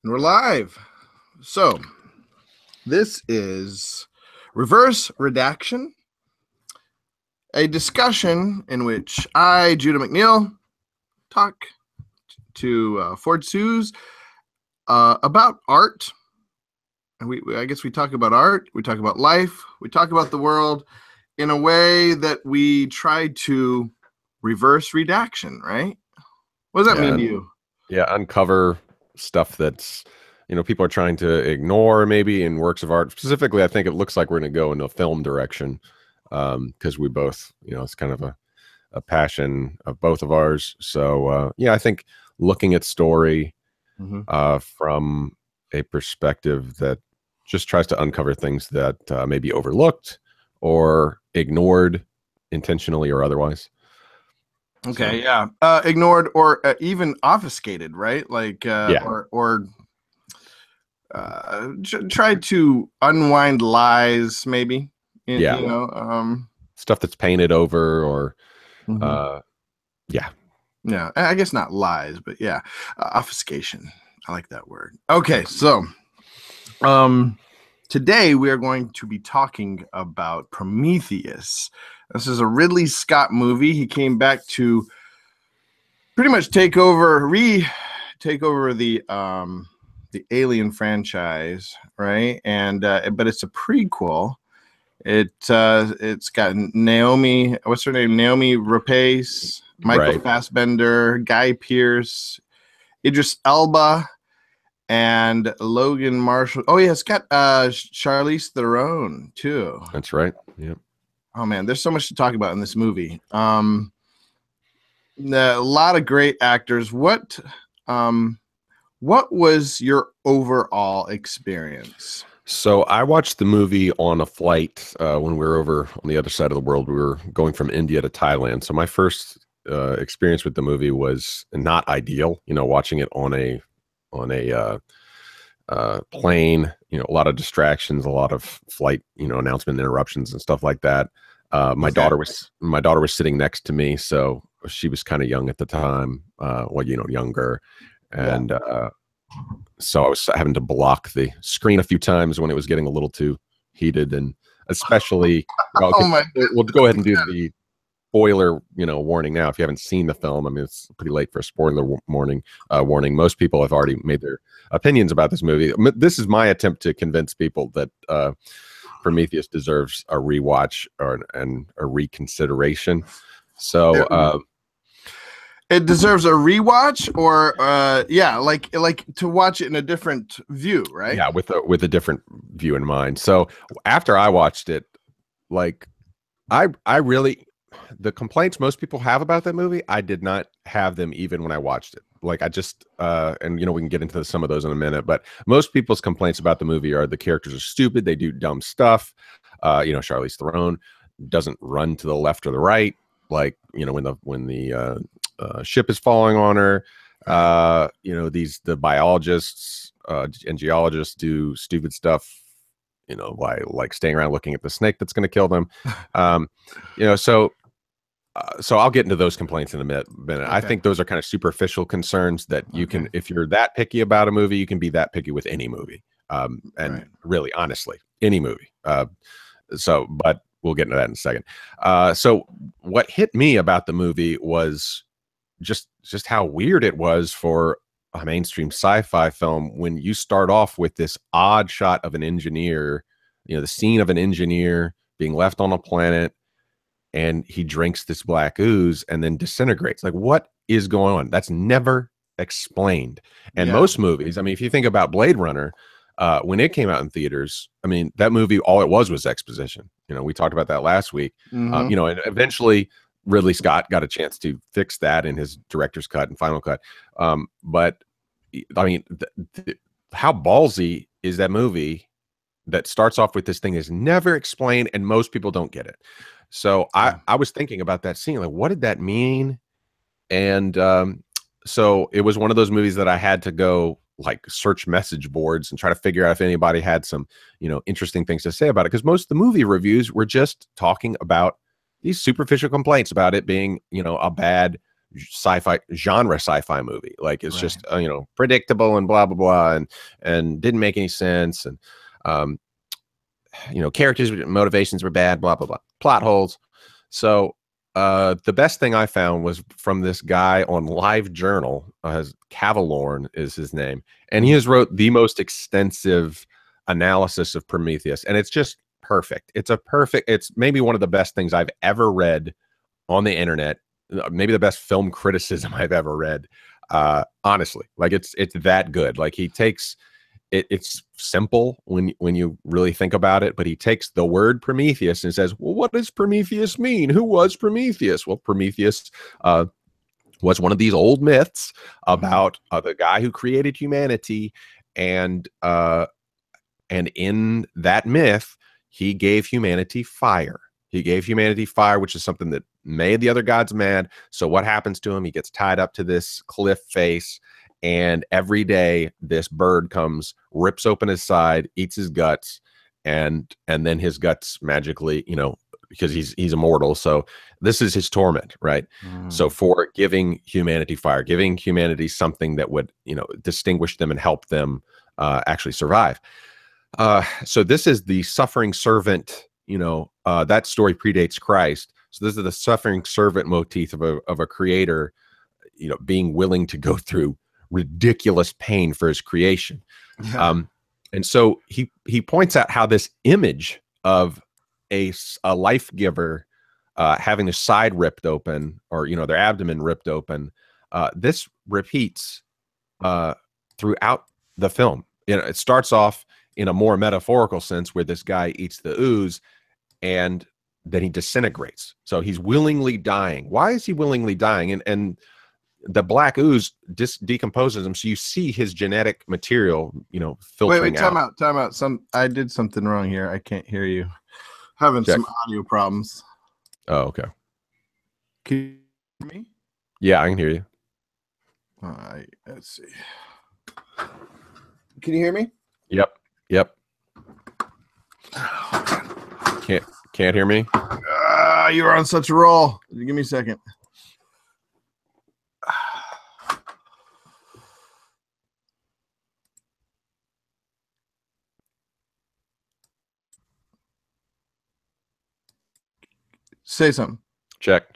And we're live. So, this is Reverse Redaction, a discussion in which I, Judah McNeil, talk to Ford Suze about art. And I guess we talk about art, we talk about life, we talk about the world in a way that we try to reverse redaction, right? What does that mean to you? Yeah, uncover stuff that's people are trying to ignore maybe in works of art. Specifically, I think it looks like we're going to go in a film direction because we both, it's kind of a passion of both of ours. So yeah, I think looking at story from a perspective that just tries to uncover things that may be overlooked or ignored intentionally or otherwise. Okay, yeah. Ignored or even obfuscated, right? Like, Yeah. or try to unwind lies, maybe. Yeah. You know, Stuff that's painted over or, mhm. yeah. Yeah. I guess not lies, but yeah, obfuscation. I like that word. Okay, so today we are going to be talking about Prometheus. This is a Ridley Scott movie. He came back to pretty much take over the Alien franchise, right? And but it's a prequel. It's got Naomi, what's her name? Naomi Rapace, Michael Right. Fassbender, Guy Pearce, Idris Elba, and Logan Marshall. Oh yeah, it's got Charlize Theron too. That's right. Yeah. Oh man, there's so much to talk about in this movie. A lot of great actors. What was your overall experience? So I watched the movie on a flight when we were over on the other side of the world. We were going from India to Thailand. So my first experience with the movie was not ideal. Watching it on a plane. A lot of distractions, a lot of flight, announcement interruptions and stuff like that. My daughter was sitting next to me, so she was kind of young at the time. Younger, and so I was having to block the screen a few times when it was getting a little too heated, and especially, Oh my we'll go ahead and do the spoiler, warning now. If you haven't seen the film, I mean, it's pretty late for a spoiler warning. Most people have already made their opinions about this movie. This is my attempt to convince people that Prometheus deserves a rewatch and a reconsideration. So, it deserves a rewatch, or like to watch it in a different view, right? yeah, with a different view in mind. So after I watched it, like I really, the complaints most people have about that movie, I did not have them even when I watched it. Like I just and we can get into some of those in a minute, but most people's complaints about the movie are the characters are stupid, they do dumb stuff. Charlize Theron doesn't run to the left or the right, like when the ship is falling on her. The biologists and geologists do stupid stuff, like staying around looking at the snake that's going to kill them. So I'll get into those complaints in a minute. Okay. I think those are kind of superficial concerns that you can, if you're that picky about a movie, you can be that picky with any movie. Really, honestly, any movie. But we'll get into that in a second. So what hit me about the movie was just how weird it was for a mainstream sci-fi film when you start off with this odd shot of an engineer, the scene of an engineer being left on a planet, and he drinks this black ooze and then disintegrates. Like, what is going on? That's never explained. And most movies, I mean, if you think about Blade Runner, when it came out in theaters, I mean, that movie, all it was exposition. We talked about that last week. And eventually Ridley Scott got a chance to fix that in his director's cut and final cut. But I mean, how ballsy is that movie that starts off with this thing is never explained, and most people don't get it. So I was thinking about that scene, like, what did that mean? And so it was one of those movies that I had to go like search message boards and try to figure out if anybody had some, interesting things to say about it. Because most of the movie reviews were just talking about these superficial complaints about it being, a bad sci-fi movie. Like it's just predictable and blah blah blah, and didn't make any sense, and characters motivations were bad, blah blah blah, plot holes. So the best thing I found was from this guy on LiveJournal. Cavalorn is his name, and he has wrote the most extensive analysis of Prometheus, and it's just perfect. It's maybe one of the best things I've ever read on the internet, maybe the best film criticism I've ever read. Honestly, like it's that good. Like he takes it's simple when you really think about it, but he takes the word Prometheus and says, well, what does Prometheus mean? Who was Prometheus? Well, Prometheus was one of these old myths about the guy who created humanity, and in that myth, he gave humanity fire. He gave humanity fire, which is something that made the other gods mad. So what happens to him? He gets tied up to this cliff face, and every day this bird comes, rips open his side, eats his guts, and then his guts magically, because he's immortal. So this is his torment, right? So for giving humanity fire, giving humanity something that would, distinguish them and help them actually survive. So this is the suffering servant. That story predates Christ. So this is the suffering servant motif of a creator, being willing to go through ridiculous pain for his creation. Yeah. And so he points out how this image of a life giver having their side ripped open, or their abdomen ripped open, this repeats throughout the film. It starts off in a more metaphorical sense where this guy eats the ooze and then he disintegrates. So he's willingly dying. Why is he willingly dying? And the black ooze decomposes him. So you see his genetic material, filtering out. Time out. I did something wrong here. I can't hear you. Having some audio problems. Oh, okay. Can you hear me? Yeah, I can hear you. All right. Let's see. Can you hear me? Yep. Can't hear me? You're on such a roll. Give me a second. Say something. Check.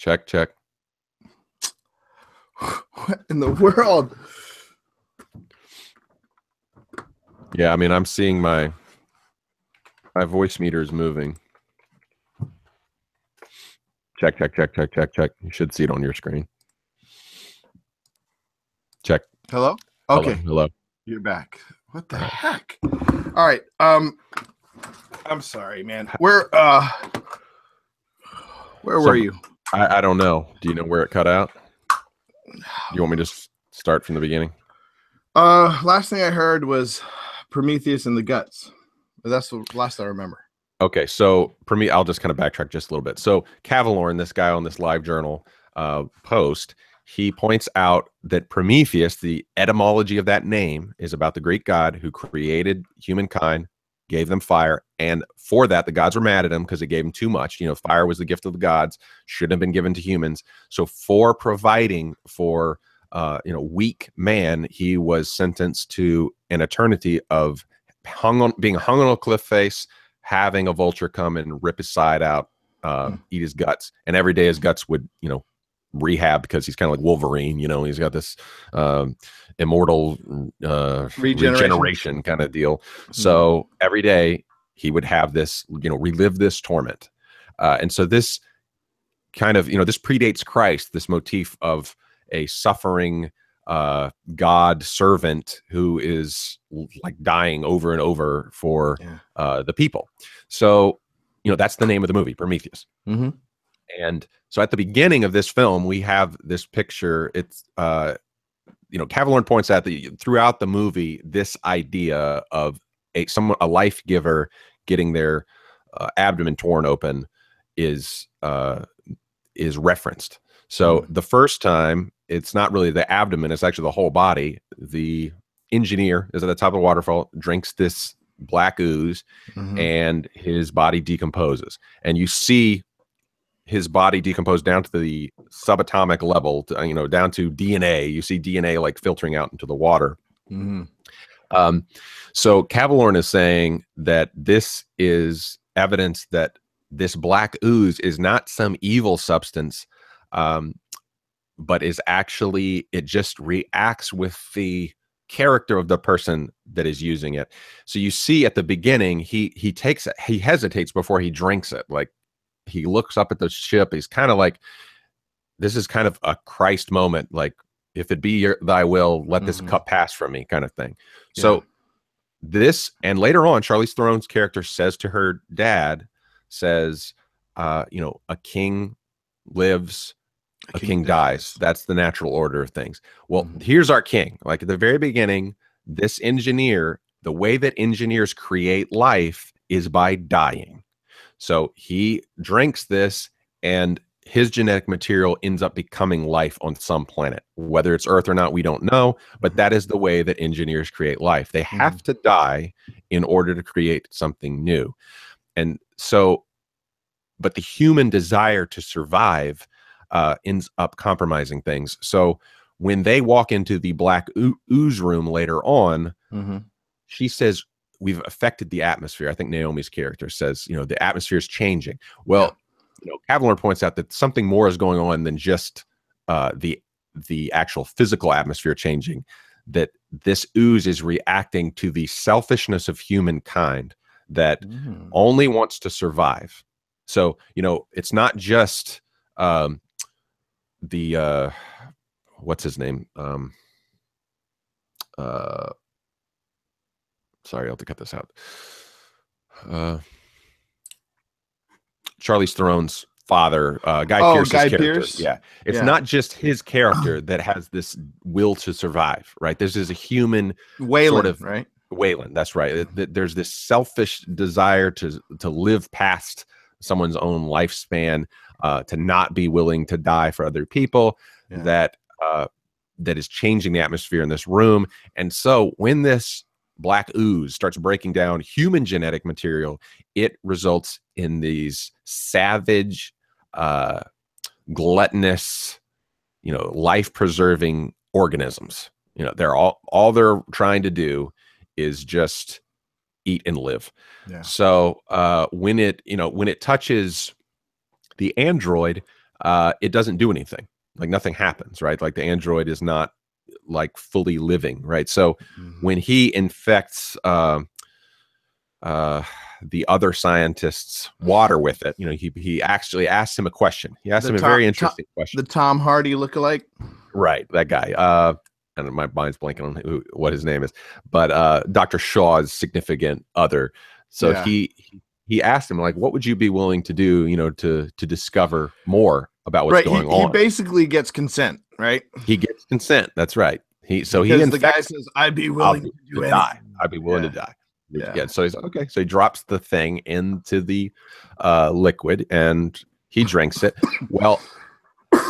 What in the world? Yeah, I mean, I'm seeing my voice meter is moving. Check. You should see it on your screen. Check. Hello? Okay. Hello. You're back. What the heck? All right. I'm sorry, man. Where were you? I don't know. Do you know where it cut out? You want me to start from the beginning? Last thing I heard was Prometheus and the guts. That's the last I remember. Okay, so I'll just kind of backtrack just a little bit. So Cavalorn, this guy on this LiveJournal post, he points out that Prometheus, the etymology of that name, is about the Greek god who created humankind, gave them fire, and for that the gods were mad at him because it gave him too much. Fire was the gift of the gods, shouldn't have been given to humans. So for providing for weak man, he was sentenced to an eternity of being hung on a cliff face, having a vulture come and rip his side out, eat his guts, and every day his guts would rehab because he's kind of like Wolverine. He's got this immortal regeneration kind of deal. So every day he would have this, relive this torment. And so this kind of, this predates Christ, this motif of a suffering God servant who is like dying over and over for the people. So, that's the name of the movie, Prometheus. Mm-hmm. And so at the beginning of this film, we have this picture. It's, Cavalorn points out that throughout the movie, this idea of a life giver getting their abdomen torn open is referenced. So the first time, it's not really the abdomen, it's actually the whole body. The engineer is at the top of the waterfall, drinks this black ooze, and his body decomposes. And you see his body decomposed down to the subatomic level, down to DNA. You see DNA like filtering out into the water. So Kavallorn is saying that this is evidence that this black ooze is not some evil substance, but is actually, it just reacts with the character of the person that is using it. So you see at the beginning, he takes it, he hesitates before he drinks it. Like, he looks up at the ship. He's kind of like, this is kind of a Christ moment. Like, if it be thy will, let this cup pass from me, kind of thing. Yeah. So this, and later on, Charlize Theron's character says to her dad, says, a king lives, a king dies. That's the natural order of things. Well, here's our king. Like, at the very beginning, this engineer, the way that engineers create life is by dying. So he drinks this, and his genetic material ends up becoming life on some planet. Whether it's Earth or not, we don't know, but that is the way that engineers create life. They have to die in order to create something new. And so, but the human desire to survive ends up compromising things. So when they walk into the black ooze room later on, she says, we've affected the atmosphere. I think Naomi's character says, the atmosphere is changing. Well, Kavallorn points out that something more is going on than just the actual physical atmosphere changing, that this ooze is reacting to the selfishness of humankind that only wants to survive. So, it's not just the what's his name? Sorry, I'll have to cut this out. Charlize Theron's father, Guy Pearce's character. Pearce? Yeah. It's not just his character that has this will to survive, right? This is a human Wayland, sort of, right? Wayland, that's right. There's this selfish desire to live past someone's own lifespan, to not be willing to die for other people, that is changing the atmosphere in this room. And so when this black ooze starts breaking down human genetic material, it results in these savage, gluttonous, life-preserving organisms. They're all they're trying to do is just eat and live. Yeah. So when it touches the android, it doesn't do anything. Like, nothing happens, right? Like, the android is not like fully living, right? So when he infects the other scientist's water with it, he actually asks him a question. He asks him a very interesting question. The Tom Hardy lookalike, right? That guy. And my mind's blanking on what his name is, but Dr. Shaw's significant other. So he asked him, like, what would you be willing to do, to discover more about what's going on? He basically gets consent, right? He gets consent. That's right. The guy says, I'd be willing to die. I'd be willing to die. Yeah. So he's okay. So he drops the thing into the liquid and he drinks it. Well,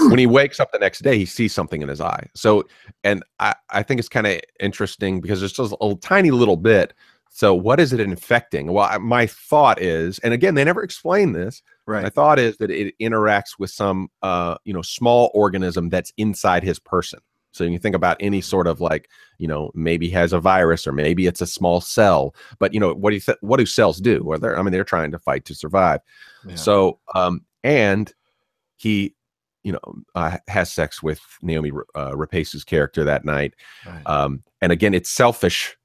when he wakes up the next day, he sees something in his eye. So, and I think it's kind of interesting because it's just a tiny little bit. So what is it infecting? Well, my thought is, and again, they never explain this. Right. My thought is that it interacts with some, small organism that's inside his person. So you think about any sort of like, maybe has a virus or maybe it's a small cell. But what do cells do? Well, they're trying to fight to survive. Yeah. So and he has sex with Naomi Rapace's character that night. Right. And again, it's selfish,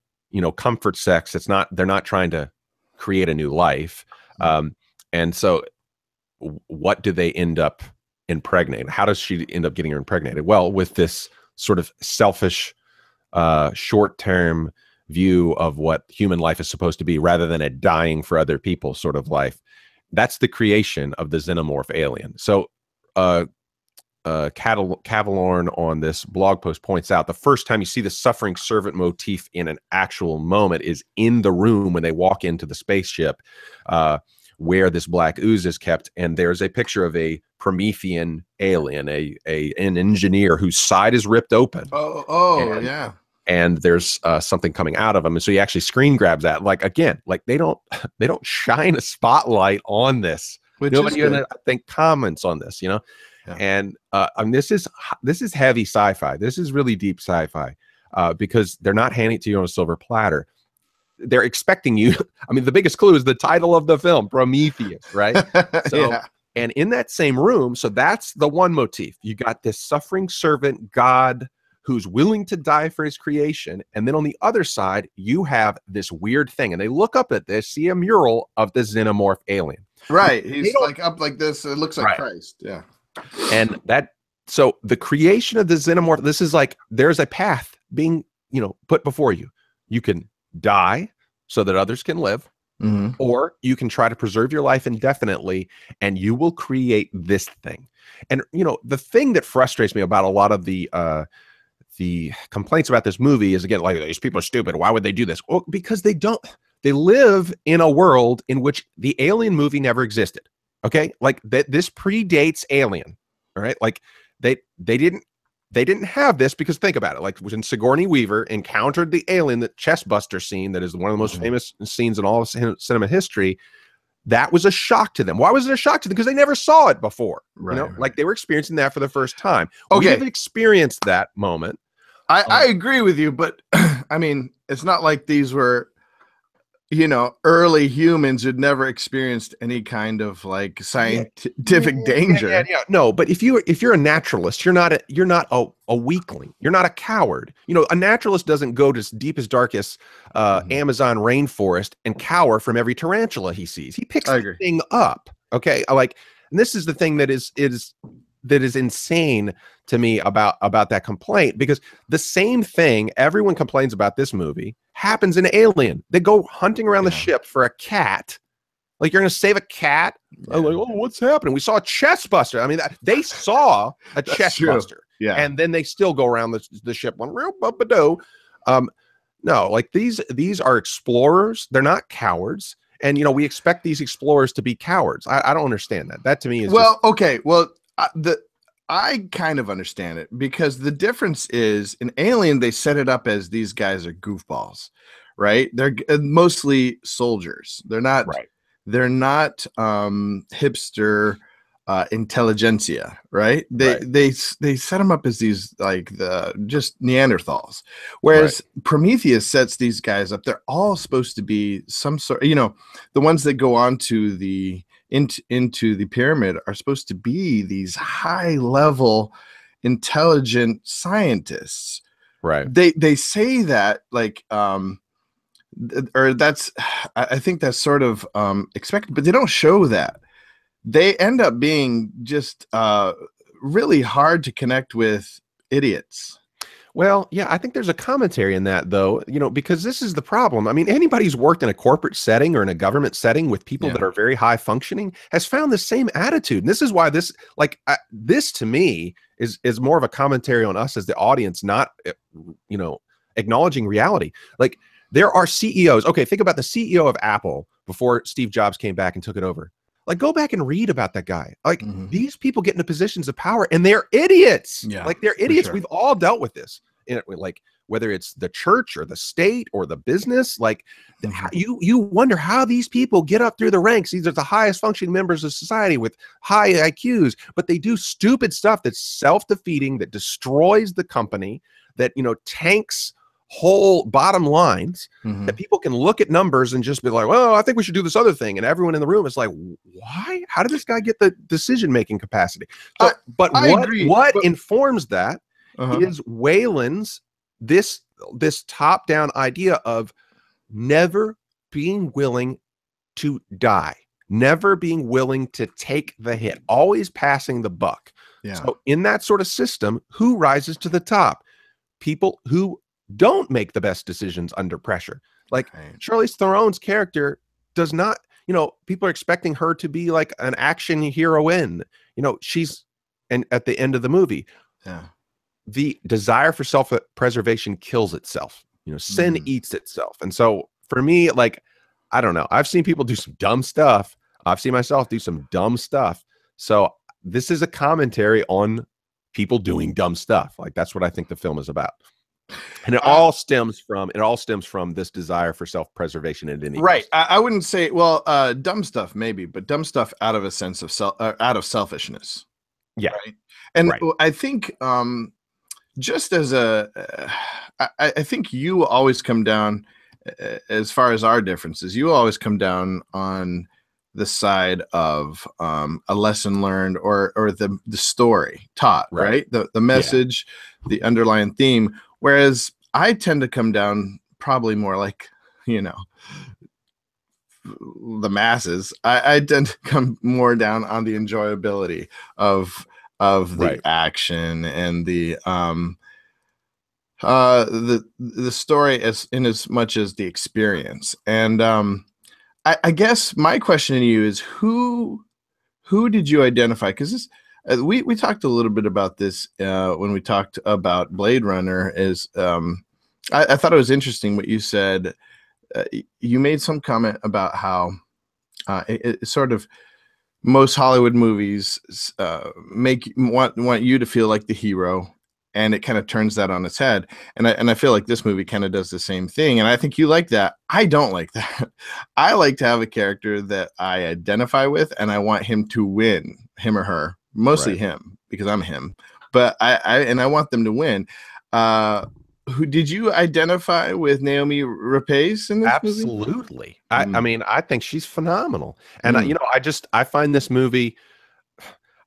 comfort sex. They're not trying to create a new life. And so what do they end up impregnating? How does she end up getting her impregnated? Well, with this sort of selfish, short-term view of what human life is supposed to be, rather than a dying for other people sort of life. That's the creation of the xenomorph alien. So Kavallorn on this blog post points out the first time you see the suffering servant motif in an actual moment is in the room when they walk into the spaceship where this black ooze is kept, and there's a picture of a Promethean alien, an engineer whose side is ripped open. Yeah. And there's something coming out of him, and so he actually screen grabs that. Like, again, like they don't shine a spotlight on this which is Nobody even, good. I think, comments on this, you know. Yeah. And this is heavy sci-fi. This is really deep sci-fi because they're not handing it to you on a silver platter. They're expecting you. I mean, the biggest clue is the title of the film, Prometheus, right? So, Yeah. and in that same room, so that's the one motif. You got this suffering servant God who's willing to die for his creation. And then on the other side, you have this weird thing. And they look up at this, see a mural of the xenomorph alien. Right. He's like up like this. It looks like Right. Christ. Yeah. And so the creation of the xenomorph, this is like, there's a path being, put before you. You can die so that others can live, or you can try to preserve your life indefinitely, and you will create this thing. And, the thing that frustrates me about a lot of the complaints about this movie is, again, like, these people are stupid. Why would they do this? Well, because they live in a world in which the Alien movie never existed. Okay. Like this predates Alien. All right. Like they didn't have this, because think about it. Like when Sigourney Weaver encountered the alien, the chest buster scene, that is one of the most famous scenes in all of cinema history, that was a shock to them. Why was it a shock to them? Because they never saw it before. Right. Like they were experiencing that for the first time. Okay. We've experienced that moment. I agree with you, but I mean, it's not like these were, early humans who'd never experienced any kind of like scientific danger. Yeah. No, but if you're a naturalist, you're not a weakling. You're not a coward. A naturalist doesn't go to deepest, darkest Amazon rainforest and cower from every tarantula he sees. He picks the thing up. Okay, and this is the thing that is insane to me about that complaint, because the same thing everyone complains about this movie happens in Alien. They go hunting around the ship for a cat. Like, you're going to save a cat? Yeah. I'm like, oh, what's happening? We saw a chest buster. I mean, they saw a chest buster. Yeah. And then they still go around the ship one real bumpadoo. No, like these are explorers. They're not cowards. And, we expect these explorers to be cowards. I don't understand that. That to me is okay. Well, I kind of understand it, because the difference is in Alien, they set it up as these guys are goofballs, right? They're mostly soldiers. They're not, hipster intelligentsia, right? They set them up as these like just Neanderthals. Whereas Prometheus sets these guys up. They're all supposed to be some sort, the ones that go on to the into the pyramid are supposed to be these high level intelligent scientists, right? They say that, like, or that's, I think that's sort of expected, but they don't show that. They end up being just really hard to connect with idiots. Well, yeah, I think there's a commentary in that, though, because this is the problem. I mean, anybody who's worked in a corporate setting or in a government setting with people that are very high functioning has found the same attitude. And this is why this to me is more of a commentary on us as the audience, not, acknowledging reality. Like, there are CEOs. Okay, think about the CEO of Apple before Steve Jobs came back and took it over. Like, go back and read about that guy. Like, these people get into positions of power and they're idiots. Yeah, like, they're idiots. Sure. We've all dealt with this. Like, whether it's the church or the state or the business, like, you wonder how these people get up through the ranks. These are the highest functioning members of society with high IQs, but they do stupid stuff that's self-defeating, that destroys the company, that, tanks whole bottom lines, that people can look at numbers and just be like, well, I think we should do this other thing. And everyone in the room is like, why? How did this guy get the decision-making capacity? So, but what informs that is Wayland's, this top-down idea of never being willing to die, never being willing to take the hit, always passing the buck. Yeah. So in that sort of system, who rises to the top? People who don't make the best decisions under pressure. Like, Charlize Theron's character does not, people are expecting her to be like an action heroine. She's, and at the end of the movie, the desire for self-preservation kills itself. Sin eats itself. And so for me, like, I don't know. I've seen people do some dumb stuff. I've seen myself do some dumb stuff. So this is a commentary on people doing dumb stuff. Like, that's what I think the film is about. And it all stems from this desire for self-preservation at any Right. cost. I wouldn't say, well, dumb stuff maybe, but dumb stuff out of a sense of out of selfishness. Yeah. Right. And Right. I think, just as I think you always come down, as far as our differences, you always come down on the side of a lesson learned, or the story taught, right? The message, the underlying theme. Whereas I tend to come down probably more like, you know, the masses. I tend to come more down on the enjoyability of the action and the story, as much as the experience. And I guess my question to you is, who did you identify? Because this, we talked a little bit about this when we talked about Blade Runner. Is I thought it was interesting what you said. You made some comment about how it sort of, most Hollywood movies want you to feel like the hero, and it kind of turns that on its head. And I feel like this movie kind of does the same thing. And I think you like that. I don't like that. I like to have a character that I identify with, and I want him to win, him or her, mostly him, because I'm him. But I want them to win. Who did you identify with? Naomi Rapace in this movie? Absolutely. I mean, I think she's phenomenal. And I find this movie,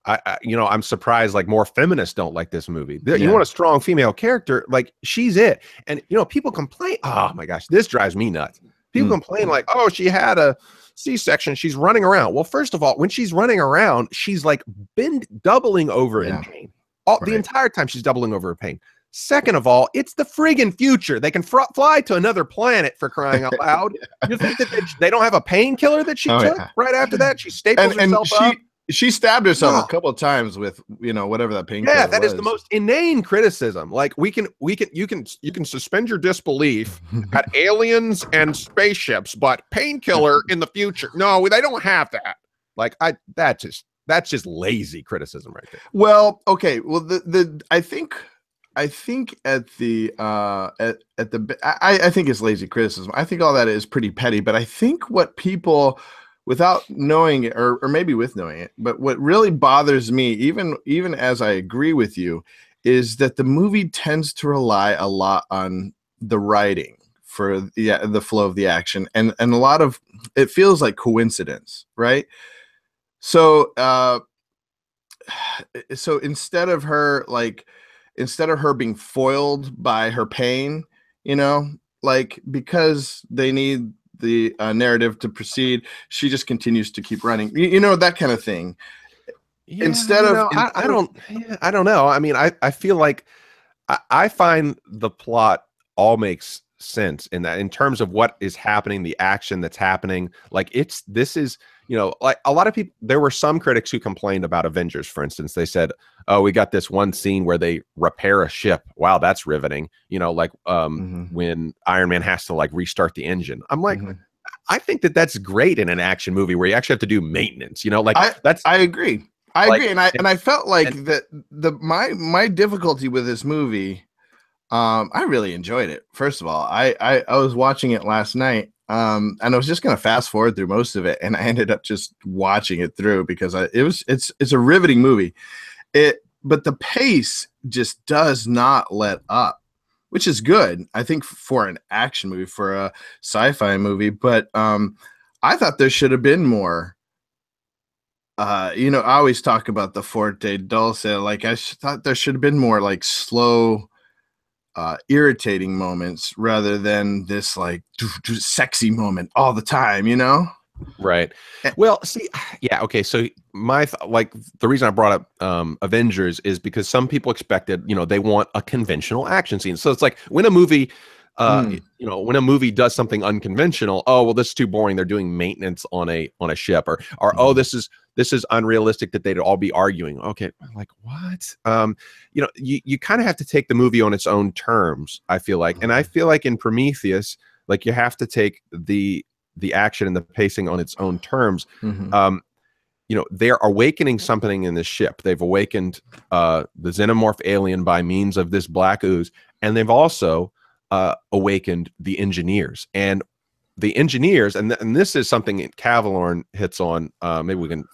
I'm surprised like more feminists don't like this movie. You want a strong female character, like she's it. And people complain, oh my gosh, this drives me nuts. People complain like, oh, she had a C-section, she's running around. Well, first of all, when she's running around, she's like been doubling over in pain. The entire time she's doubling over in pain. Second of all, it's the friggin' future. They can fly to another planet, for crying out loud. You think that they don't have a painkiller that she took right after that? She staples herself up. She stabbed herself a couple of times with, whatever that painkiller was. Yeah, that is the most inane criticism. Like you can suspend your disbelief at aliens and spaceships, but painkiller in the future. No, they don't have that. Like that's just lazy criticism right there. Well, okay. Well, I think at the I think it's lazy criticism. I think all that is pretty petty, but I think what people, without knowing it, or maybe with knowing it, but what really bothers me, even as I agree with you, is that the movie tends to rely a lot on the writing for the flow of the action, and a lot of it feels like coincidence, right? So instead of her being foiled by her pain, like, because they need the narrative to proceed, she just continues to keep running, that kind of thing. Yeah, I don't know. I mean, I feel like I find the plot all makes sense in that, in terms of what is happening, the action that's happening. Like this is like a lot of people, there were some critics who complained about Avengers, for instance. They said, oh, we got this one scene where they repair a ship. Wow, that's riveting. When Iron Man has to like restart the engine. I'm like, I think that's great in an action movie where you actually have to do maintenance. I agree. I agree. And I felt like my difficulty with this movie, I really enjoyed it. First of all, I was watching it last night. And I was just going to fast forward through most of it, and I ended up just watching it through because it's a riveting movie. But the pace just does not let up, which is good, I think, for an action movie, for a sci-fi movie. But I thought there should have been more. I always talk about the forte dulce. Like, I thought there should have been more like slow, irritating moments rather than this like sexy moment all the time, Right. Well, see, yeah, okay. So the reason I brought up Avengers is because some people expected, they want a conventional action scene. So it's like when a movie when a movie does something unconventional, oh well, this is too boring. They're doing maintenance on a ship, or oh, this is unrealistic that they'd all be arguing. Okay, like what? You kind of have to take the movie on its own terms, I feel like, and I feel like in Prometheus, like you have to take the action and the pacing on its own terms. They're awakening something in this ship. They've awakened the xenomorph alien by means of this black ooze. and they've also awakened the engineers. And the engineers, and this is something Kavlorn hits on. Maybe we can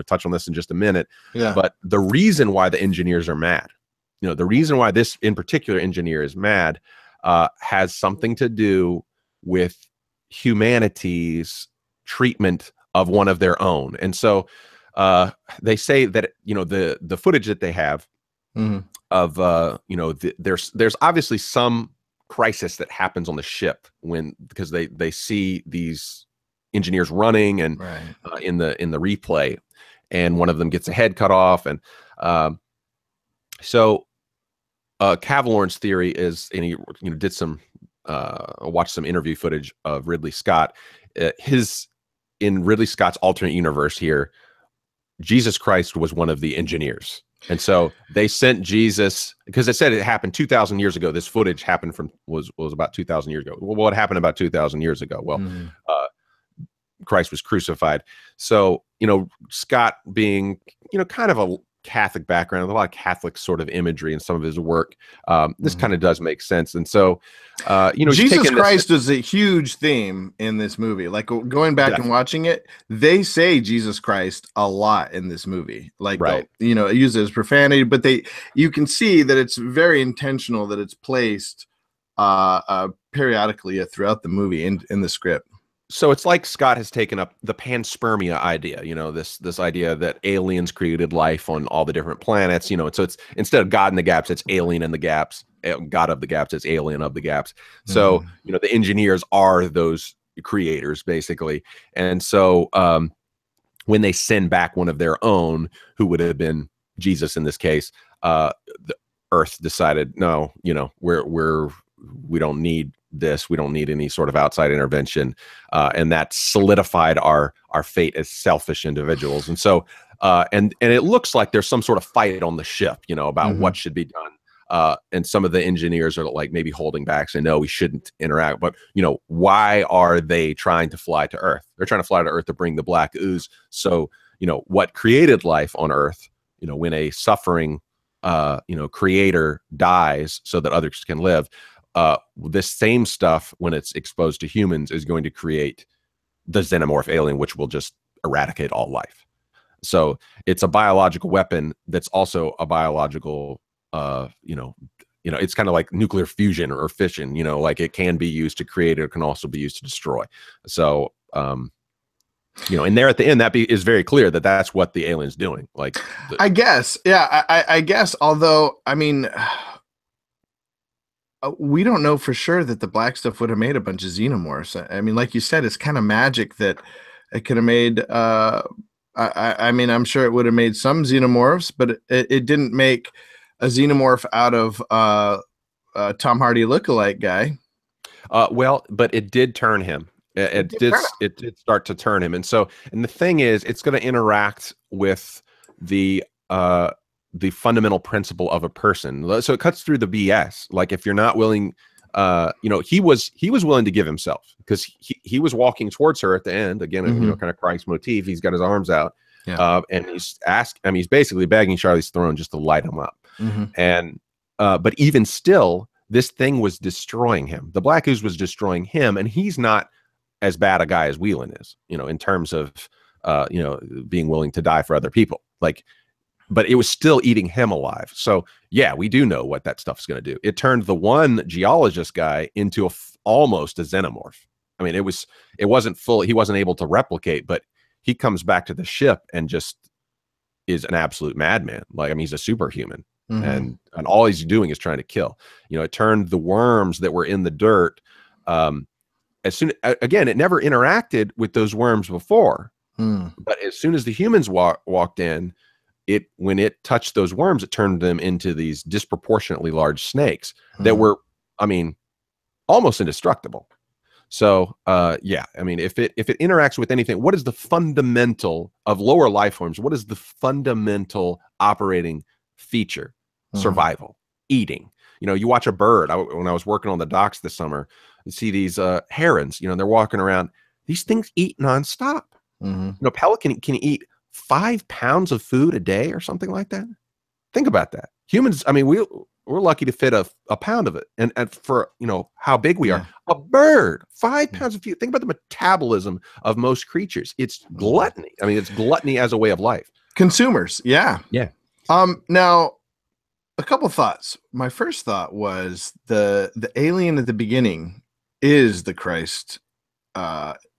touch on this in just a minute. Yeah. But the reason why the engineers are mad, the reason why this in particular engineer is mad, has something to do with humanity's treatment of one of their own. And so they say that the footage that they have of there's obviously some crisis that happens on the ship because they see these engineers running and in the replay, and one of them gets a head cut off, and so Kavlorn's theory is, and he did some watched some interview footage of Ridley Scott. In Ridley Scott's alternate universe here, Jesus Christ was one of the engineers. And so they sent Jesus, because it said it happened 2,000 years ago. This footage happened was about 2,000 years ago. Well, what happened about 2,000 years ago? Well, Christ was crucified. So, Scott being, kind of a Catholic background, a lot of Catholic sort of imagery in some of his work. This kind of does make sense. And so, Jesus Christ is a huge theme in this movie. Like going back and watching it, they say Jesus Christ a lot in this movie. Like, it uses profanity, but you can see that it's very intentional that it's placed periodically throughout the movie in the script. So it's like Scott has taken up the panspermia idea, this idea that aliens created life on all the different planets, so it's instead of God in the gaps, it's alien in the gaps, God of the gaps, it's alien of the gaps. So, the engineers are those creators basically. And so when they send back one of their own, who would have been Jesus in this case, the Earth decided, no, we don't need this. We don't need any sort of outside intervention, and that solidified our fate as selfish individuals. And so, and it looks like there's some sort of fight on the ship, about what should be done. And some of the engineers are like maybe holding back, saying, "No, we shouldn't interact." But why are they trying to fly to Earth? They're trying to fly to Earth to bring the black ooze. So, what created life on Earth? When a suffering, creator dies so that others can live. This same stuff, when it's exposed to humans, is going to create the xenomorph alien, which will just eradicate all life. So it's a biological weapon that's also a biological, it's kind of like nuclear fusion or fission. Like it can be used to create, or it can also be used to destroy. So, and there at the end, is very clear that that's what the alien's doing. Like, I guess, yeah, I guess. Although, I mean, we don't know for sure that the black stuff would have made a bunch of xenomorphs. I mean, like you said, it's kind of magic that it could have made. I mean, I'm sure it would have made some xenomorphs, but it didn't make a xenomorph out of Tom Hardy lookalike guy. Well, but it did turn him. It did start to turn him, and the thing is, it's going to interact with the fundamental principle of a person. So it cuts through the BS. Like if you're not willing, he was willing to give himself, because he was walking towards her at the end again, kind of Christ motif. He's got his arms out, and he's basically begging Charlize Theron just to light him up. And but even still, this thing was destroying him. The black ooze was destroying him, and he's not as bad a guy as Whelan is, in terms of being willing to die for other people. But it was still eating him alive. So yeah, we do know what that stuff's going to do. It turned the one geologist guy into almost a xenomorph. I mean, it wasn't full. He wasn't able to replicate, but he comes back to the ship and just is an absolute madman. Like, I mean, he's a superhuman, and all he's doing is trying to kill. It turned the worms that were in the dirt. Again, it never interacted with those worms before, but as soon as the humans walked in, when it touched those worms, it turned them into these disproportionately large snakes that were, I mean, almost indestructible. So, yeah, I mean, if it interacts with anything, what is the fundamental of lower life forms? What is the fundamental operating feature? Survival, eating. You watch a bird. When I was working on the docks this summer, you see these herons. They're walking around. These things eat nonstop. Pelican can eat 5 pounds of food a day or something like that. Think about that. Humans, I mean, we're lucky to fit a pound of it. And for, you know, how big we Yeah. are, a bird, 5 pounds of fuel. Think about the metabolism of most creatures. It's gluttony. I mean, it's gluttony as a way of life. Consumers. Yeah. Yeah. Now, a couple thoughts. My first thought was the alien at the beginning is the Christ.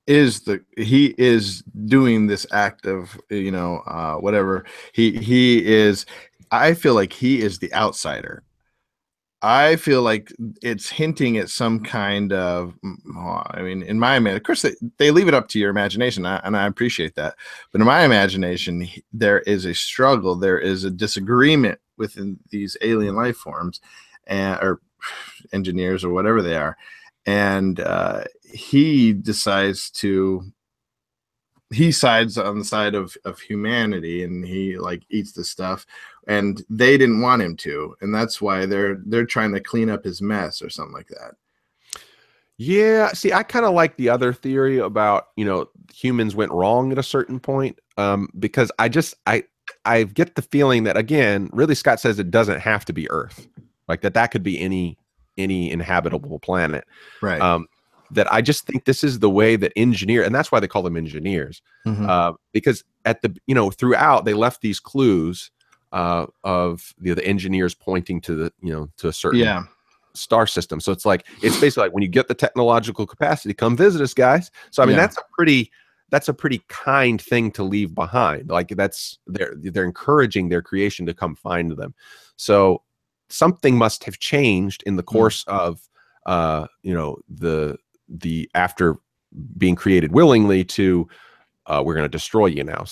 He is doing this act of, you know, whatever he is. I feel like he is the outsider. I feel like it's hinting at some kind of, I mean, in my of course they leave it up to your imagination, and I appreciate that. But in my imagination, there is a struggle, there is a disagreement within these alien life forms, or engineers or whatever they are, and he decides to. He sides on the side of humanity, and he like eats the stuff, and they didn't want him to, and that's why they're trying to clean up his mess or something like that. Yeah, see, I kind of like the other theory about, you know, humans went wrong at a certain point, because I get the feeling that, again, Ridley Scott says it doesn't have to be Earth, like that could be any inhabitable planet, Right. That I just think this is the way that and that's why they call them engineers, because at the, you know, throughout they left these clues of the engineers pointing to the, you know, to a certain star system. So it's basically like, when you get the technological capacity, come visit us, guys. So I mean, that's a pretty kind thing to leave behind. Like they're encouraging their creation to come find them. So something must have changed in the course of you know, the after being created willingly to we're going to destroy you now.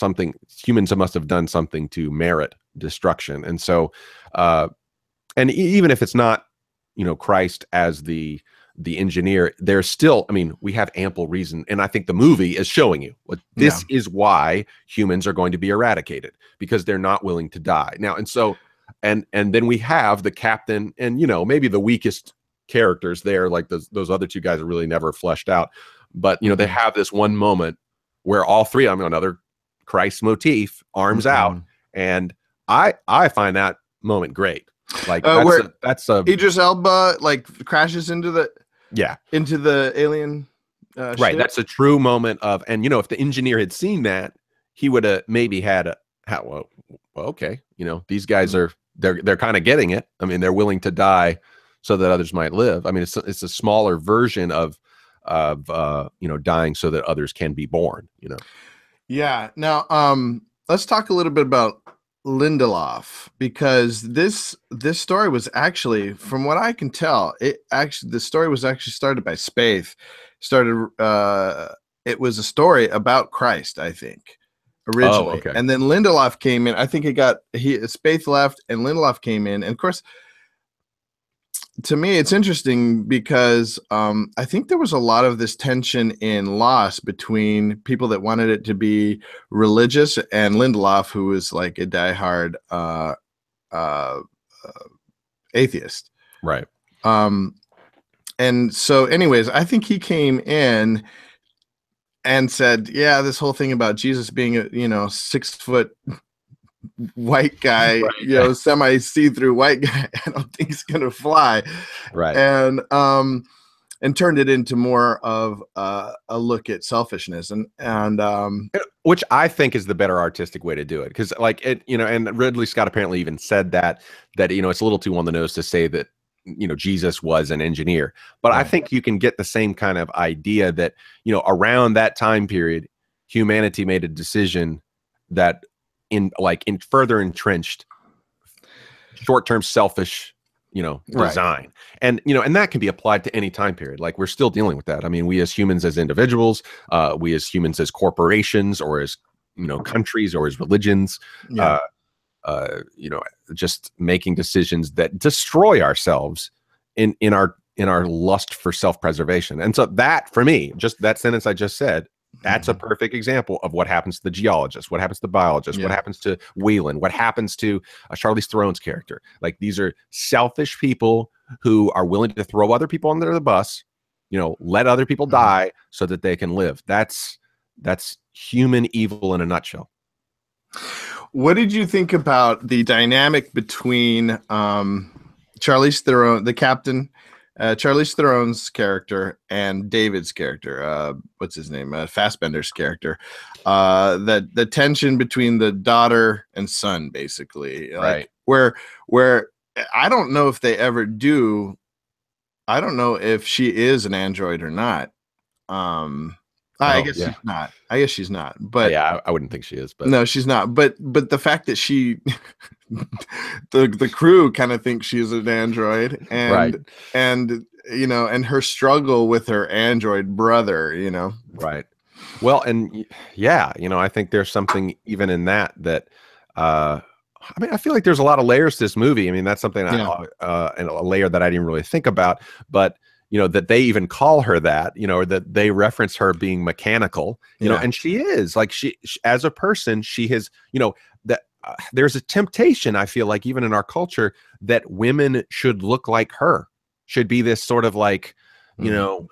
Humans must have done something to merit destruction. And so and even if it's not, you know, Christ as the engineer, there's still, I mean, we have ample reason, and I think the movie is showing you this is why humans are going to be eradicated, because they're not willing to die now. And so and then we have the captain, and, you know, maybe the weakest characters there, like those other two guys are really never fleshed out, but, you know, they have this one moment where all three, I mean, another Christ motif, arms out, and I find that moment great. Like that's a Idris Elba like crashes into the alien right ship. That's a true moment of, and, you know, if the engineer had seen that, he would have maybe had well, okay, you know, these guys are they're kind of getting it. I mean, they're willing to die so that others might live. I mean, it's a smaller version of you know, dying so that others can be born, you know. Yeah. Now, let's talk a little bit about Lindelof, because this story was actually, from what I can tell, the story was actually started by Spaeth. It was a story about Christ, I think, originally. Oh, okay. And then Lindelof came in. I think Spaeth left and Lindelof came in. And of course, to me, it's interesting because I think there was a lot of this tension in Lost between people that wanted it to be religious and Lindelof, who was like a diehard atheist. Right. And so anyways, I think he came in and said, yeah, this whole thing about Jesus being a, you know, 6 foot white guy, right, you know, semi see-through white guy, I don't think he's gonna fly. Right. And turned it into more of a look at selfishness, and which I think is the better artistic way to do it, because, like, it, you know, and Ridley Scott apparently even said that you know, it's a little too on the nose to say that, you know, Jesus was an engineer, but right. I think you can get the same kind of idea that, you know, around that time period, humanity made a decision that in further entrenched short-term selfish, you know, design. Right. And, you know, and that can be applied to any time period. Like, we're still dealing with that. I mean, we as humans, as individuals, we as humans, as corporations, or as, you know, countries, or as religions, you know, just making decisions that destroy ourselves in our lust for self-preservation. And so that, for me, just that sentence I just said, that's a perfect example of what happens to the geologist, what happens to the biologist, what happens to Wayland, what happens to Charlize Theron's character. Like, these are selfish people who are willing to throw other people under the bus, you know, let other people die so that they can live. That's human evil in a nutshell. What did you think about the dynamic between Charlize Theron, the captain, Charlize Theron's character and David's character, what's his name? Fassbender's character. That the tension between the daughter and son, basically, like where I don't know if they ever do. I don't know if she is an android or not. I guess she's not. I guess she's not. But yeah, I wouldn't think she is. But no, she's not. But the fact that she, the crew kind of thinks she's an android, and and you know, and her struggle with her android brother, you know. Right. Well, and yeah, you know, I think there's something even in that. I mean, I feel like there's a lot of layers to this movie. I mean, that's something and a layer that I didn't really think about, but you know, that they even call her that, you know, or that they reference her being mechanical, you know, and she is like, she as a person, she has, you know, that there's a temptation, I feel like even in our culture, that women should look like her, should be this sort of like, you know,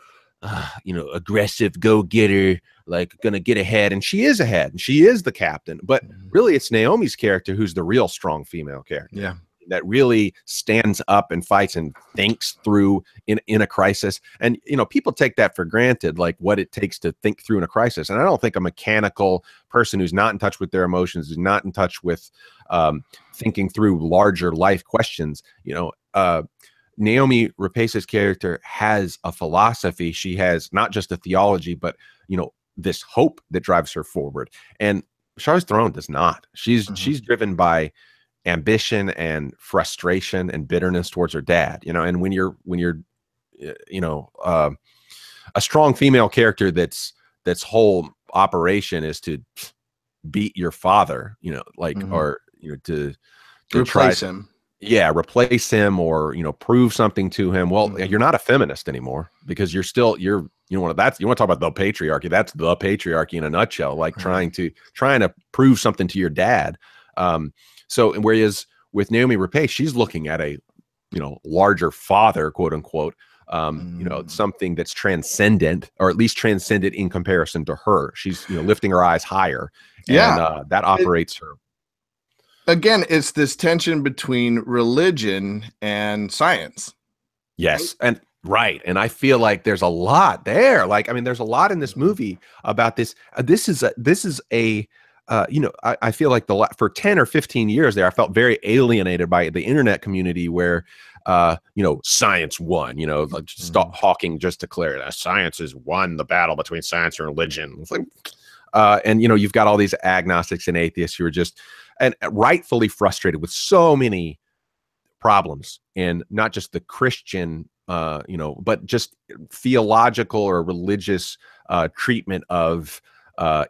aggressive go-getter, like gonna get ahead, and she is ahead, and she is the captain. But really, it's Naomi's character who's the real strong female character. That really stands up and fights and thinks through in a crisis. And you know, people take that for granted, like what it takes to think through in a crisis. And I don't think a mechanical person who's not in touch with their emotions, who's not in touch with thinking through larger life questions, you know, Naomi Rapace's character has a philosophy. She has not just a theology, but you know, this hope that drives her forward. And Charlize Theron does not. She's driven by ambition and frustration and bitterness towards her dad. You know, and when you're you know, a strong female character that's whole operation is to beat your father, you know, like or you know, to replace him. Yeah, replace him or, you know, prove something to him. Well, you're not a feminist anymore because you're you want to talk about the patriarchy. That's the patriarchy in a nutshell, like trying to prove something to your dad. So whereas with Naomi Rapace, she's looking at a, you know, larger father, quote unquote, you know, something that's transcendent, or at least transcendent in comparison to her. She's, you know, lifting her eyes higher. And that operates her. Again, it's this tension between religion and science. Yes. And and I feel like there's a lot there. Like, I mean, there's a lot in this movie about this. This is a you know, I feel like for 10 or 15 years there, I felt very alienated by the internet community where, you know, science won, you know, like Hawking just declared that science has won the battle between science and religion. It's like, and, you know, you've got all these agnostics and atheists who are just, and rightfully frustrated with so many problems in not just the Christian, you know, but just theological or religious treatment of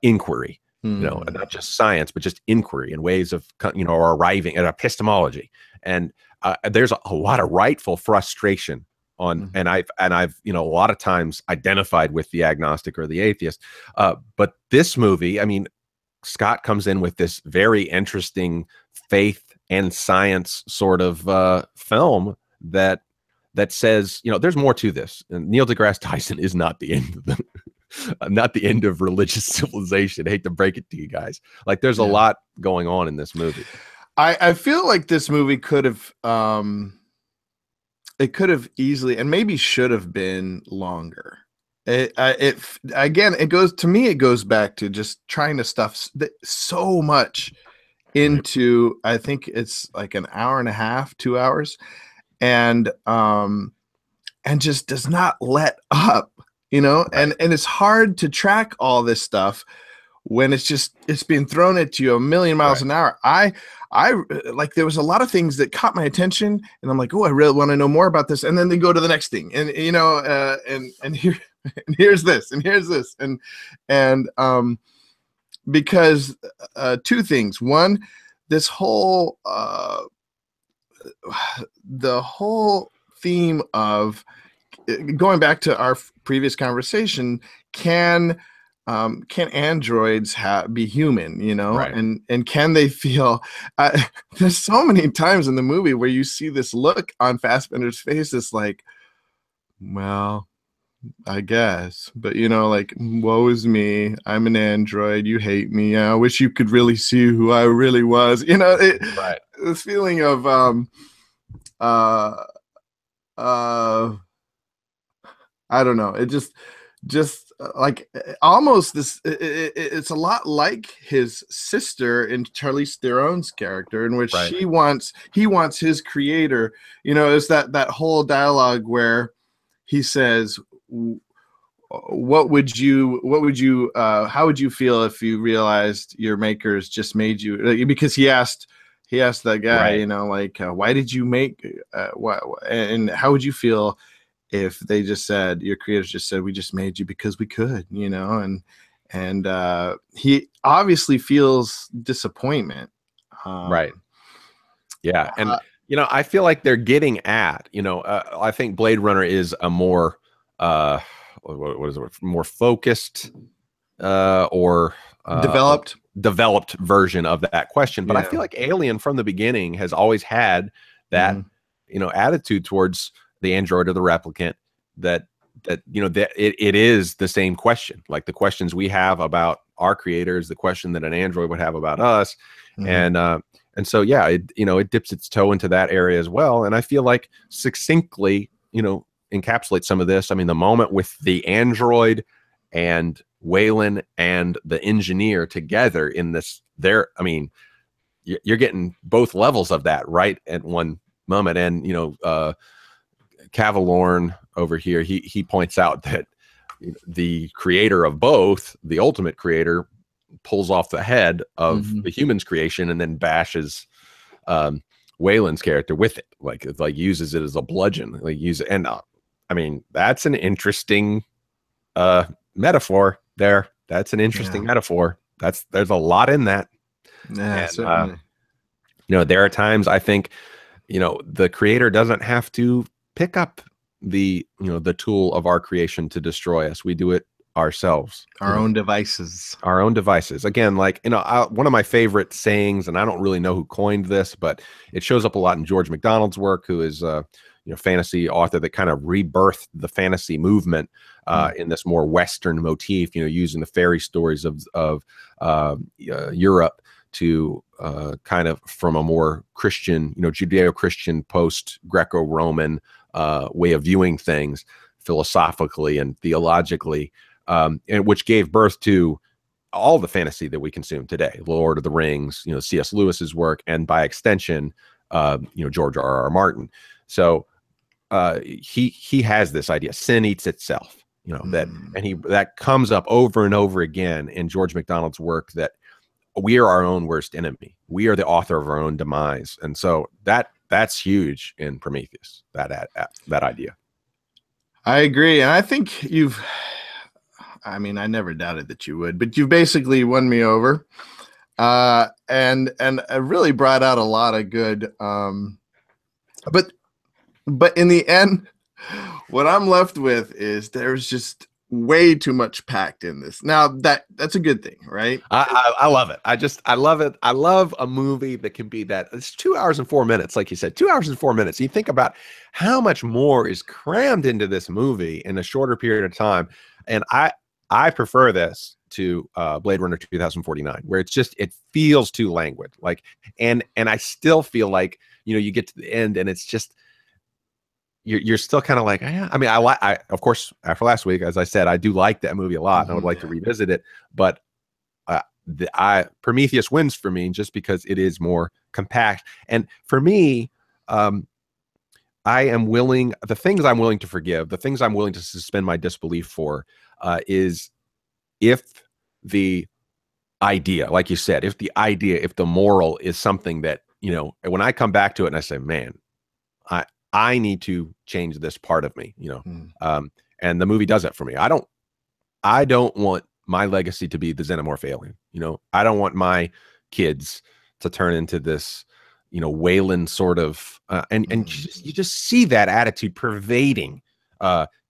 inquiry, you know, and not just science, but just inquiry and ways of, you know, or arriving at epistemology. And there's a lot of rightful frustration on, and I've, you know, a lot of times identified with the agnostic or the atheist. But this movie, I mean, Scott comes in with this very interesting faith and science sort of film that says, you know, there's more to this. And Neil deGrasse Tyson is not the end of not the end of religious civilization. I hate to break it to you guys. Like, there's a lot going on in this movie. I feel like this movie could have it could have easily and maybe should have been longer. It goes back to just trying to stuff so much into, I think it's like an hour and a half, 2 hours, and just does not let up, you know, and it's hard to track all this stuff when it's being thrown at you a million miles an hour. I like, there was a lot of things that caught my attention, and I'm like, oh, I really want to know more about this, and then they go to the next thing, and you know, and here. And here's this, and here's this, and because two things. One, this whole the whole theme of going back to our previous conversation, can androids be human, you know, and can they feel? There's so many times in the movie where you see this look on Fassbender's face. It's like, well, I guess, but you know, like, woe is me, I'm an android, you hate me, I wish you could really see who I really was, you know, this feeling of uh, uh, I don't know. It just like almost this. It's a lot like his sister in Charlize Theron's character, in which Right. he wants his creator. You know, it's that whole dialogue where he says, how would you how would you feel if you realized your makers just made you? Because he asked that guy, Right. you know, like, why did you make what, and how would you feel if they just said, your creators just said, we just made you because we could, you know? And he obviously feels disappointment. Right. Yeah. And uh, I feel like they're getting at, I think Blade Runner is a more what is it, more focused or Developed. developed version of that question. But I Yeah. feel like Alien from the beginning has always had that, attitude towards the android or the replicant, that that it is the same question. Like the questions we have about our creators, the question that an android would have about us. And so, yeah, it dips its toe into that area as well. And I feel like succinctly, encapsulates some of this. I mean, the moment with the android and Wayland and the engineer together in this, I mean, you're getting both levels of that right at one moment. And, Cavalorn over here, he points out that the creator of both, the ultimate creator, pulls off the head of the human's creation and then bashes Wayland's character with it, like uses it as a bludgeon, and I mean, that's an interesting metaphor there. That's an interesting metaphor. There's a lot in that. Yeah, and, certainly. There are times I think, the creator doesn't have to pick up the tool of our creation to destroy us. We do it ourselves. Our own devices. Again, like, one of my favorite sayings, and I don't really know who coined this, but it shows up a lot in George MacDonald's work, who is fantasy author that kind of rebirthed the fantasy movement in this more Western motif, using the fairy stories of Europe to kind of from a more Christian, Judeo-Christian, post-Greco-Roman way of viewing things philosophically and theologically, and which gave birth to all the fantasy that we consume today, Lord of the Rings, C.S. Lewis's work, and by extension, George R.R. Martin. So he has this idea, sin eats itself, that comes up over and over again in George MacDonald's work, that we are our own worst enemy. We are the author of our own demise. And so that's huge in Prometheus, that idea. I agree. And I think I never doubted that you would, but you've basically won me over. And really brought out a lot of good, but in the end, what I'm left with is there's just way too much packed in this. Now that's a good thing, right? I love it. I love it. I love a movie that can be that. It's 2 hours and 4 minutes, like you said, 2 hours and 4 minutes. You think about how much more is crammed into this movie in a shorter period of time. And I prefer this to Blade Runner 2049, where it feels too languid. Like, and I still feel like, you get to the end and it's just, you're still kind of like, I mean, I of course, after last week, as I said, I do like that movie a lot, and I would like to revisit it. But Prometheus wins for me just because it is more compact. And for me, I am willing. The things I'm willing to forgive, the things I'm willing to suspend my disbelief for, is if the idea, like you said, if the moral is something that, when I come back to it and I say, man, I need to change this part of me, and the movie does it for me. I don't want my legacy to be the xenomorph alien. I don't want my kids to turn into this, Wayland sort of, and you just see that attitude pervading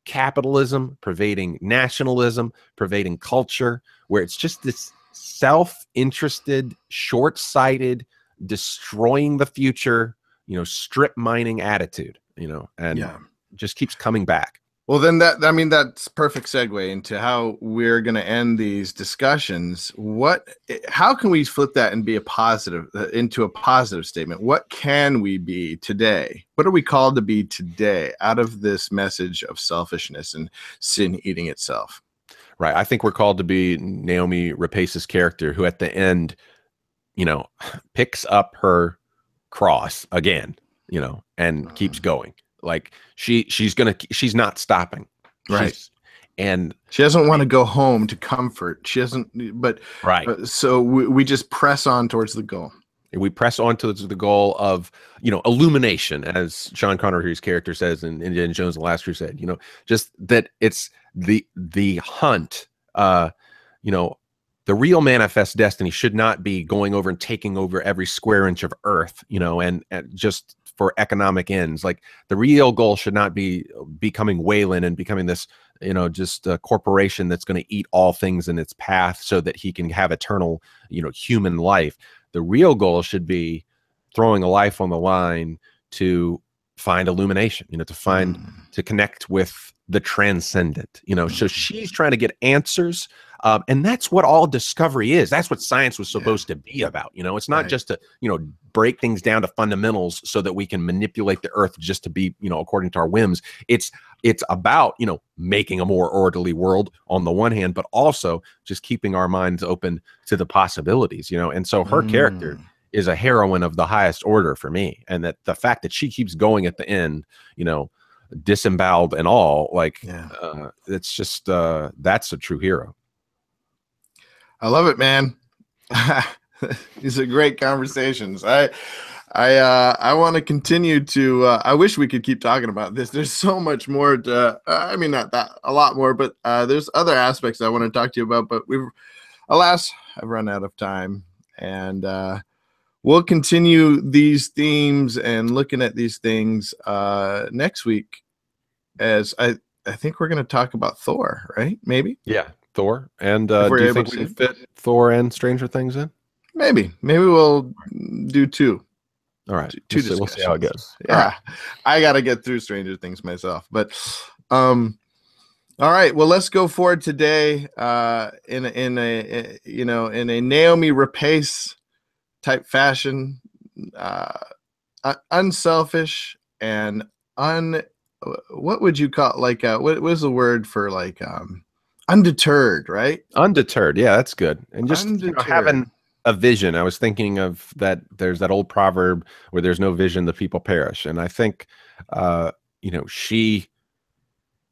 capitalism, pervading nationalism, pervading culture, where it's just this self-interested, short-sighted, destroying the future, strip mining attitude, and just keeps coming back. Well, then that's perfect segue into how we're going to end these discussions. How can we flip that and be into a positive statement? What can we be today? What are we called to be today out of this message of selfishness and sin eating itself? Right. I think we're called to be Naomi Rapace's character, who at the end, picks up her cross again, and keeps going. Like she's not stopping. Right. And she doesn't want to go home to comfort. She doesn't, but right. So we just press on towards the goal. We press on to the goal of, illumination, as Sean Connery's character says in Indiana Jones: The Last Crusade. Just that it's the hunt. The real manifest destiny should not be going over and taking over every square inch of earth, and just for economic ends. Like, the real goal should not be becoming Wayland and becoming this, just a corporation that's going to eat all things in its path so that he can have eternal, human life. The real goal should be throwing a life on the line to find illumination, to connect with the transcendent, so she's trying to get answers. And that's what all discovery is. That's what science was supposed to be about. It's not just to, break things down to fundamentals so that we can manipulate the earth just to be, according to our whims. It's about, making a more orderly world on the one hand, but also just keeping our minds open to the possibilities, and so her character is a heroine of the highest order for me. And that the fact that she keeps going at the end, disemboweled and all, it's just, that's a true hero. I love it, man. These are great conversations. I want to continue to. I wish we could keep talking about this. There's so much more to. Not that a lot more, but there's other aspects I want to talk to you about. But alas, I've run out of time, and we'll continue these themes and looking at these things next week. As I think we're going to talk about Thor, right? Maybe. Yeah. Thor. And do you think we can fit Thor and Stranger Things in? Maybe we'll do two. All right. We'll see how it goes. Yeah. Right. I got to get through Stranger Things myself, but all right, well, let's go forward today in a Naomi Rapace type fashion, unselfish and what would you call, like, what was the word for, like, undeterred, right? Undeterred. Yeah, that's good. And just having a vision. I was thinking of that. There's that old proverb where there's no vision, the people perish. And I think, she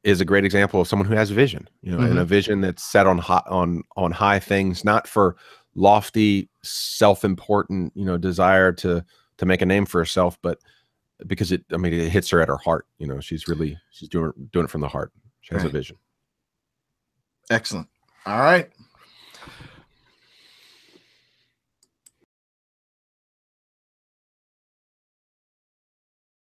is a great example of someone who has vision, and a vision that's set on high things, not for lofty, self-important, desire to make a name for herself, but because it hits her at her heart. She's doing it from the heart. She has a vision. Excellent. All right.